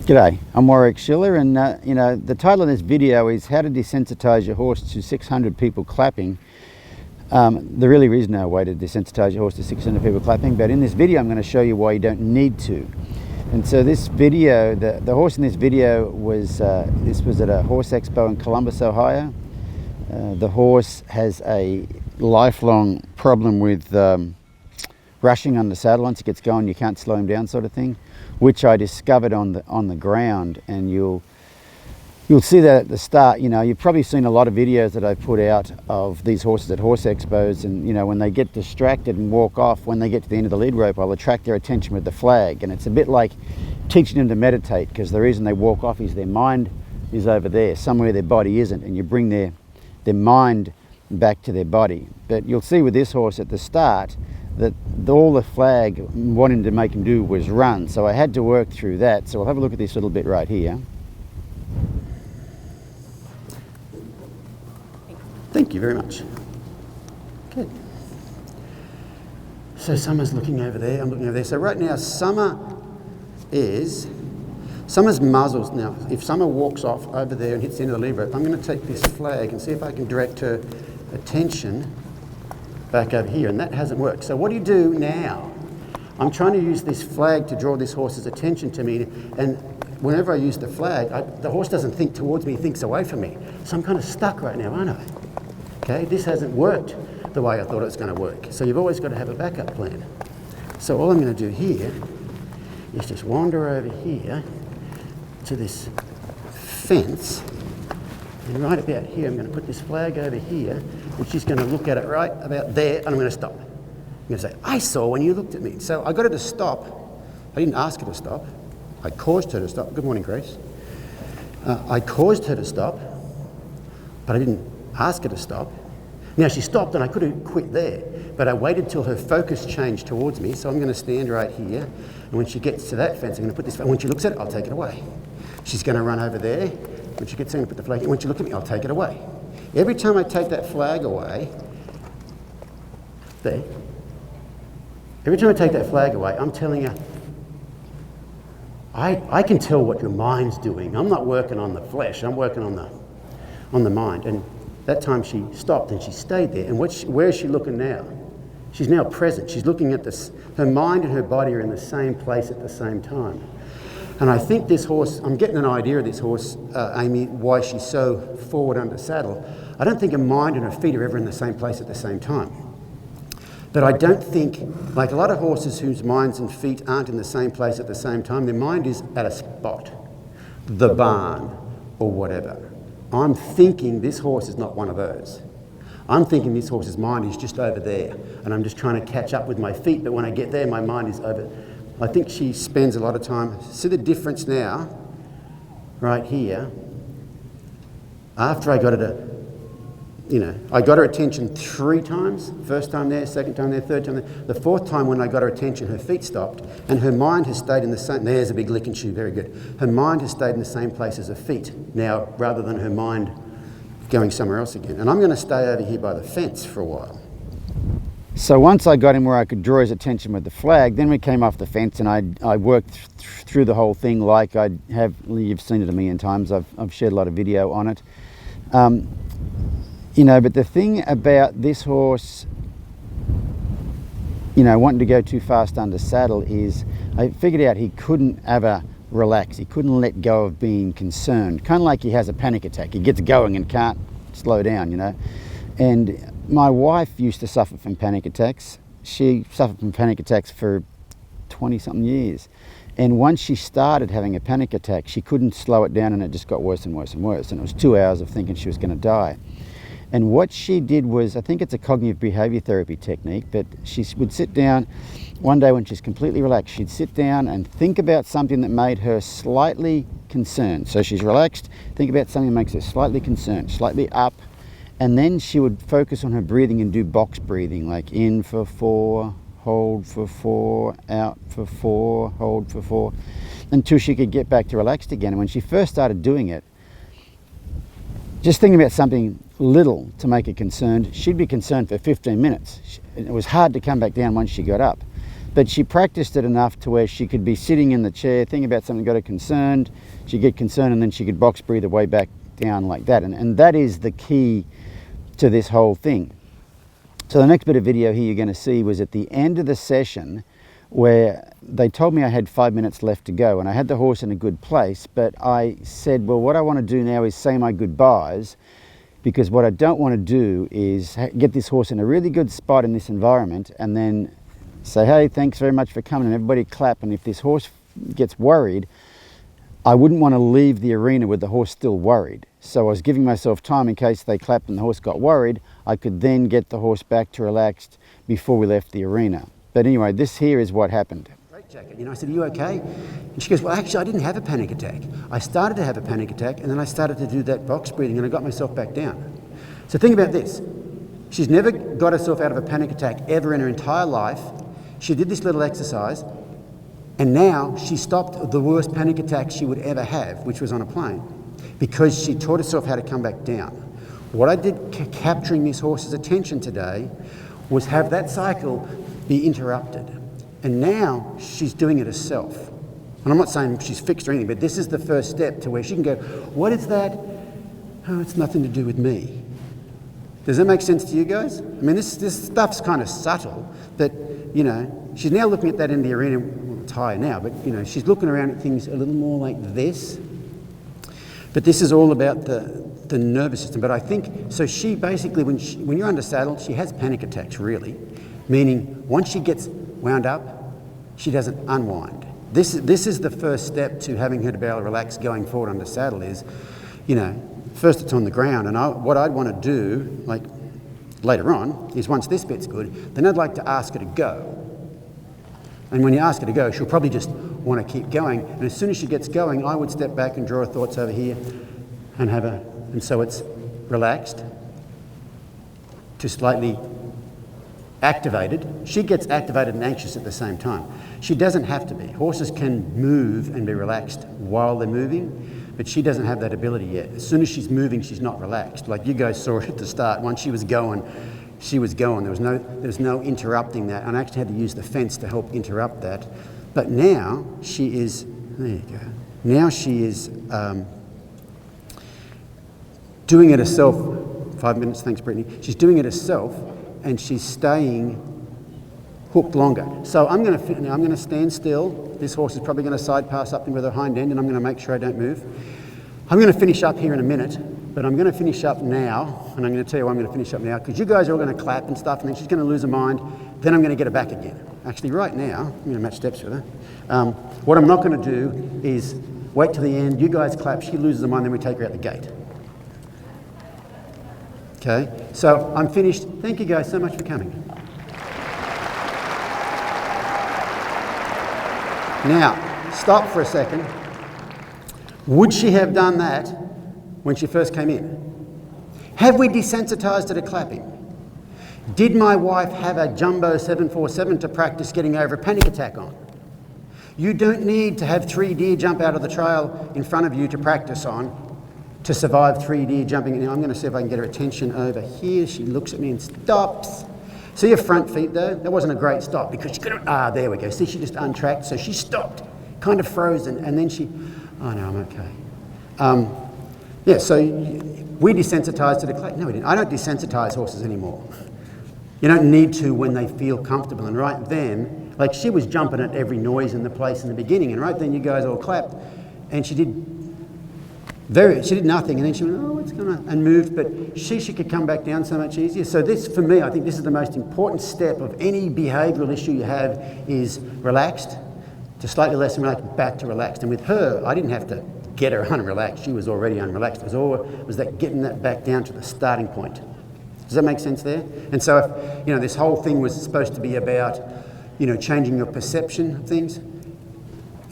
G'day, I'm Warwick and the title of this video is How to Desensitize Your Horse to 600 People Clapping. There really is no way to desensitize your horse to 600 people clapping, but in this video I'm going to show you why you don't need to. And so this video, the horse in this video was this was at a horse expo in Columbus, Ohio. The horse has a lifelong problem with rushing on the saddle. Once it gets going, you can't slow him down, sort of thing, which I discovered on the ground. And you'll see that at the start. You know, you've probably seen a lot of videos that I put out of these horses at horse expos, and you know, when they get distracted and walk off, when they get to the end of the lead rope, I'll attract their attention with the flag. And it's a bit like teaching them to meditate, because the reason they walk off is their mind is over there, somewhere their body isn't, and you bring their mind back to their body. But you'll see with this horse at the start that all the flag wanted to make him do was run. So I had to work through that. So we'll have a look at this little bit right here. Thank you very much. Good. So Summer's looking over there, I'm looking over there. So right now Summer's muzzles. Now, if Summer walks off over there and hits the end of the lead rope, I'm going to take this flag and see if I can direct her attention back over here, and that hasn't worked. So what do you do now? I'm trying to use this flag to draw this horse's attention to me, and whenever I use the flag, the horse doesn't think towards me, he thinks away from me. So I'm kind of stuck right now, aren't I? Okay, this hasn't worked the way I thought it was going to work. So you've always got to have a backup plan. So all I'm going to do here is just wander over here to this fence, and right about here I'm going to put this flag over here, and she's going to look at it right about there, and I'm going to stop. I'm going to say, I saw when you looked at me. So I got her to stop. I didn't ask her to stop. I caused her to stop. Good morning, Grace. I caused her to stop, but I didn't ask her to stop. Now she stopped, and I could have quit there, but I waited till her focus changed towards me. So I'm going to stand right here, and when she gets to that fence, I'm going to put this, and when she looks at it, I'll take it away. She's going to run over there. When she gets in, I'll put the flag in. When she looks at me, I'll take it away. Every time I take that flag away, there, every time I take that flag away, I'm telling her, I can tell what your mind's doing. I'm not working on the flesh, I'm working on the mind. And that time she stopped and she stayed there. And where is she looking now? She's now present. She's looking at this. Her mind and her body are in the same place at the same time. And I think this horse, I'm getting an idea of this horse, Amy, why she's so forward under saddle. I don't think her mind and her feet are ever in the same place at the same time. But I don't think, like a lot of horses whose minds and feet aren't in the same place at the same time, their mind is at a spot, the barn, or whatever. I'm thinking this horse is not one of those. I'm thinking this horse's mind is just over there, and I'm just trying to catch up with my feet, but when I get there, my mind is over. I think she spends a lot of time. See the difference now, right here. After I got her to, I got her attention 3 times. First time there, second time there, third time there. The 4th time when I got her attention, her feet stopped, and her mind has stayed in the same, there's a big licking shoe, very good. Her mind has stayed in the same place as her feet now, rather than her mind going somewhere else again. And I'm going to stay over here by the fence for a while. So once I got him where I could draw his attention with the flag, then we came off the fence, and I worked through the whole thing like you've seen it a million times. I've shared a lot of video on it. But the thing about this horse, wanting to go too fast under saddle is I figured out he couldn't ever relax. He couldn't let go of being concerned. Kind of like he has a panic attack. He gets going and can't slow down, And my wife used to suffer from panic attacks. She suffered from panic attacks for 20-something years. And once she started having a panic attack, she couldn't slow it down, and it just got worse and worse and worse. And it was 2 hours of thinking she was going to die. And what she did was, I think it's a cognitive behavior therapy technique, but she would sit down one day when she's completely relaxed. She'd sit down and think about something that made her slightly concerned. So she's relaxed, think about something that makes her slightly concerned, slightly up. And then she would focus on her breathing and do box breathing, like in for 4, hold for 4, out for 4, hold for 4, until she could get back to relaxed again. And when she first started doing it, just thinking about something little to make her concerned, she'd be concerned for 15 minutes. It was hard to come back down once she got up. but she practiced it enough to where she could be sitting in the chair, thinking about something, got her concerned, she'd get concerned, and then she could box breathe her way back down like that. And that is the key to this whole thing. So the next bit of video here you're going to see was at the end of the session, where they told me I had 5 minutes left to go, and I had the horse in a good place, but I said, well, what I want to do now is say my goodbyes, because what I don't want to do is get this horse in a really good spot in this environment and then say, hey, thanks very much for coming, and everybody clap. And if this horse gets worried, I wouldn't want to leave the arena with the horse still worried. So I was giving myself time in case they clapped and the horse got worried. I could then get the horse back to relaxed before we left the arena. But anyway, this here is what happened. Great jacket. You know, I said, are you okay? And she goes, well, actually, I didn't have a panic attack. I started to have a panic attack, and then I started to do that box breathing, and I got myself back down. So think about this. She's never got herself out of a panic attack ever in her entire life. She did this little exercise, and now she stopped the worst panic attack she would ever have, which was on a plane, because she taught herself how to come back down. What I did capturing this horse's attention today was have that cycle be interrupted. And now she's doing it herself. And I'm not saying she's fixed or anything, but this is the first step to where she can go, what is that? Oh, it's nothing to do with me. Does that make sense to you guys? I mean, this stuff's kind of subtle, but, you know, she's now looking at that in the arena. Well, it's higher now, but, you know, she's looking around at things a little more like this. But this is all about the nervous system. But I think, so she basically, when you're under saddle, she has panic attacks, really. Meaning, once she gets wound up, she doesn't unwind. This is the first step to having her to be able to relax going forward under saddle is, you know, first it's on the ground, and what I'd want to do, like later on, is once this bit's good, then I'd like to ask her to go. And when you ask her to go, she'll probably just want to keep going. And as soon as she gets going, I would step back and draw her thoughts over here and have her, and so it's relaxed to slightly activated. She gets activated and anxious at the same time. She doesn't have to be. Horses can move and be relaxed while they're moving, but she doesn't have that ability yet. As soon as she's moving, she's not relaxed. Like you guys saw it at the start. Once she was going, she was going. There was no interrupting that. And I actually had to use the fence to help interrupt that. But now she is, there you go. Now she is doing it herself. 5 minutes, thanks Brittany. She's doing it herself, and she's staying hooked longer. So I'm going to stand still. This horse is probably going to side pass up with her hind end, and I'm going to make sure I don't move. I'm going to finish up here in a minute, but I'm going to finish up now, and I'm going to tell you why I'm going to finish up now, because you guys are all going to clap and stuff, and then she's going to lose her mind. Then I'm going to get her back again. Actually, right now, I'm going to match steps with her. What I'm not going to do is wait till the end. You guys clap. She loses her mind, then we take her out the gate. Okay, so I'm finished. Thank you guys so much for coming. Now, stop for a second. Would she have done that when she first came in? Have we desensitized her to clapping? Did my wife have a jumbo 747 to practice getting over a panic attack on? You don't need to have 3 deer jump out of the trail in front of you to practice on to survive 3 deer jumping. Now I'm going to see if I can get her attention over here. She looks at me and stops. See her front feet though? That wasn't a great stop because she couldn't, there we go. See, she just untracked, so she stopped, kind of frozen, and then she, oh no, I'm okay. Yeah, so we desensitized to the clap. No, we didn't. I don't desensitize horses anymore. You don't need to when they feel comfortable, and right then, like she was jumping at every noise in the place in the beginning, and right then you guys all clapped, and she did nothing, and then she went, oh, what's going on, and moved, but she could come back down so much easier. So this, for me, I think this is the most important step of any behavioural issue you have is relaxed, to slightly less relaxed, back to relaxed. And with her, I didn't have to get her unrelaxed. She was already unrelaxed. It was that getting that back down to the starting point. Does that make sense there? And so if, you know, this whole thing was supposed to be about, you know, changing your perception of things.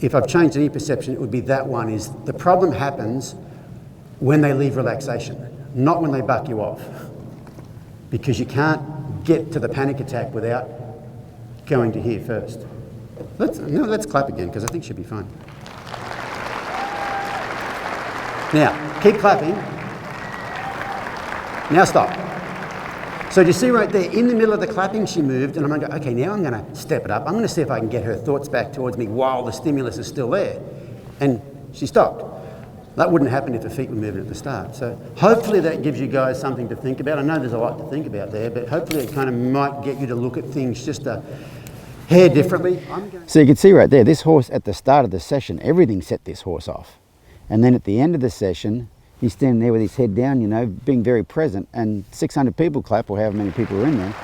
If I've changed any perception, it would be that one is the problem happens when they leave relaxation, not when they buck you off. Because you can't get to the panic attack without going to here first. Let's clap again, because I think she'll be fine. Now, keep clapping. Now stop. So do you see right there, in the middle of the clapping, she moved, and I'm going to go, okay, now I'm going to step it up. I'm going to see if I can get her thoughts back towards me while the stimulus is still there. And she stopped. That wouldn't happen if her feet were moving at the start. So hopefully that gives you guys something to think about. I know there's a lot to think about there, but hopefully it kind of might get you to look at things just a hair differently. So you can see right there, this horse at the start of the session, everything set this horse off. And then at the end of the session, he's standing there with his head down, you know, being very present, and 600 people clap, or however many people are in there,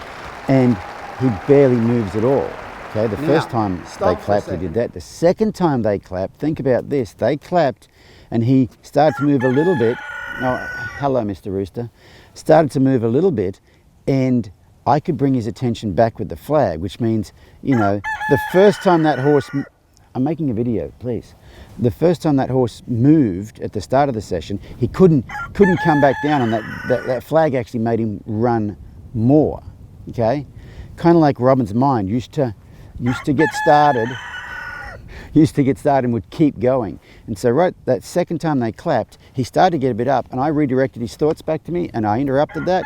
and he barely moves at all. Okay, the first time they clapped, he did that. The second time they clapped, think about this, they clapped and he started to move a little bit. Oh, hello, Mr. Rooster. Started to move a little bit, and I could bring his attention back with the flag, which means, you know, the first time that horse, I'm making a video, please. The first time that horse moved at the start of the session, he couldn't come back down, and that flag actually made him run more, okay? Kind of like Robin's mind used to get started, and would keep going. And so right that second time they clapped, he started to get a bit up, and I redirected his thoughts back to me, and I interrupted that,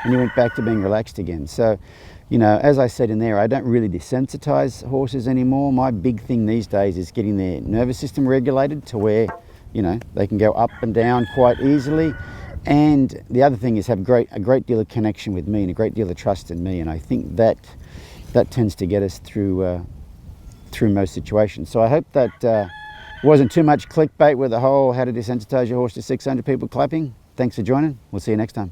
and he went back to being relaxed again. So, you know, as I said in there, I don't really desensitize horses anymore. My big thing these days is getting their nervous system regulated to where, you know, they can go up and down quite easily. And the other thing is have a great deal of connection with me and a great deal of trust in me. And I think that tends to get us through most situations. So I hope that wasn't too much clickbait with the whole how to desensitize your horse to 600 people clapping. Thanks for joining. We'll see you next time.